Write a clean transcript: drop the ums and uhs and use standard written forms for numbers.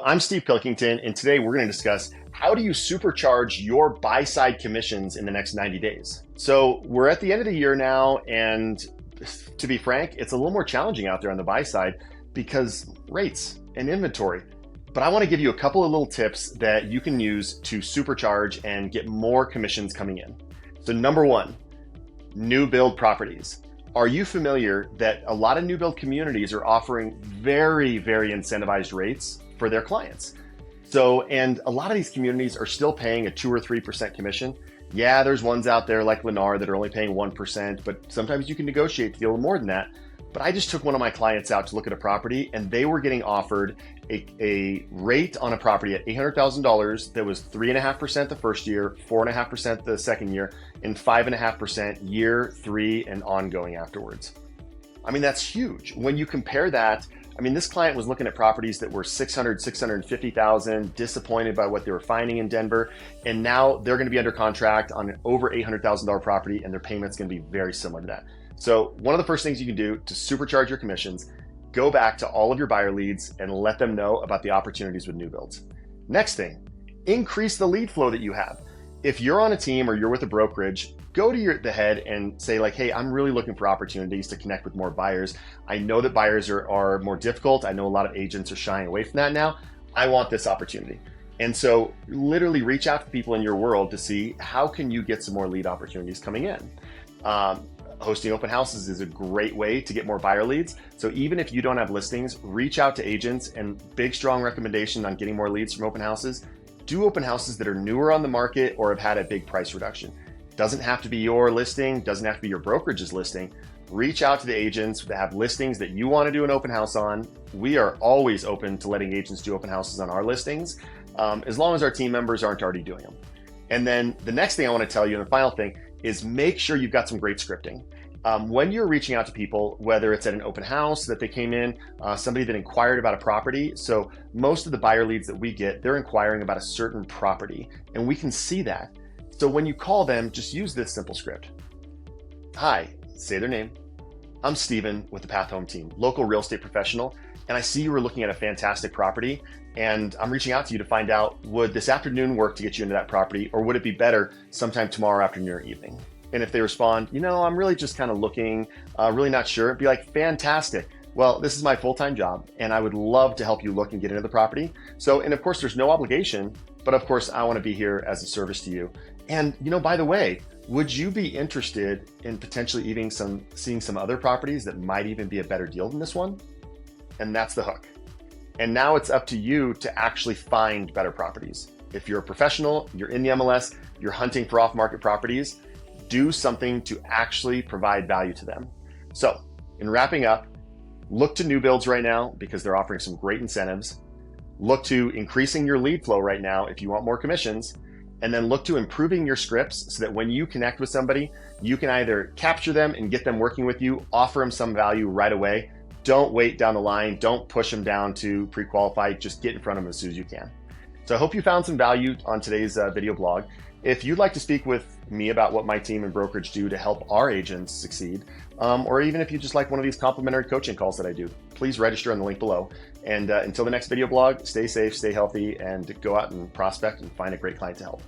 I'm Steve Pilkington, and today we're going to discuss how do you supercharge your buy-side commissions in the next 90 days. So we're at the end of the year now, and to be frank, it's a little more challenging out there on the buy side because rates and inventory. But I want to give you a couple of little tips that you can use to supercharge and get more commissions coming in. So number one, new build properties. Are you familiar that a lot of new build communities are offering very, very incentivized rates for their clients? So, and a lot of these communities are still paying a 2 or 3% commission. Yeah, there's ones out there like Lennar that are only paying 1%, but sometimes you can negotiate to get a little more than that. But I just took one of my clients out to look at a property, and they were getting offered a rate on a property at $800,000 that was 3.5% the first year, 4.5% the second year, and 5.5% year 3 and ongoing afterwards. I mean, that's huge. When you compare that, I mean, this client was looking at properties that were $600,000, $650,000, disappointed by what they were finding in Denver, and now they're going to be under contract on an over $800,000 property, and their payment's going to be very similar to that. So one of the first things you can do to supercharge your commissions, go back to all of your buyer leads and let them know about the opportunities with new builds. Next thing, increase the lead flow that you have. If you're on a team or you're with a brokerage, go to the head and say like, hey, I'm really looking for opportunities to connect with more buyers. I know that buyers are more difficult. I know a lot of agents are shying away from that now. I want this opportunity. And so literally reach out to people in your world to see how can you get some more lead opportunities coming in. Hosting open houses is a great way to get more buyer leads. So even if you don't have listings, reach out to agents, and big, strong recommendation on getting more leads from open houses. Do open houses that are newer on the market or have had a big price reduction. Doesn't have to be your listing, doesn't have to be your brokerage's listing. Reach out to the agents that have listings that you want to do an open house on. We are always open to letting agents do open houses on our listings, as long as our team members aren't already doing them. And then the next thing I want to tell you, and the final thing, is make sure you've got some great scripting. When you're reaching out to people, whether it's at an open house that they came in, somebody that inquired about a property. So most of the buyer leads that we get, they're inquiring about a certain property, and we can see that. So when you call them, just use this simple script. Hi, say their name. I'm Steven with the Path Home team, local real estate professional, and I see you were looking at a fantastic property, and I'm reaching out to you to find out, would this afternoon work to get you into that property, or would it be better sometime tomorrow afternoon or evening? And if they respond, I'm really just kind of looking, really not sure, be like, fantastic. Well, this is my full-time job, and I would love to help you look and get into the property. So, and of course, there's no obligation, but of course, I want to be here as a service to you. And, by the way, would you be interested in potentially even seeing some other properties that might even be a better deal than this one? And that's the hook. And now it's up to you to actually find better properties. If you're a professional, you're in the MLS, you're hunting for off-market properties, do something to actually provide value to them. So in wrapping up, look to new builds right now because they're offering some great incentives. Look to increasing your lead flow right now if you want more commissions. And then look to improving your scripts so that when you connect with somebody, you can either capture them and get them working with you, offer them some value right away. Don't wait down the line. Don't push them down to pre-qualify. Just get in front of them as soon as you can. So I hope you found some value on today's video blog. If you'd like to speak with me about what my team and brokerage do to help our agents succeed, or even if you just like one of these complimentary coaching calls that I do, please register on the link below. And until the next video blog, stay safe, stay healthy, and go out and prospect and find a great client to help.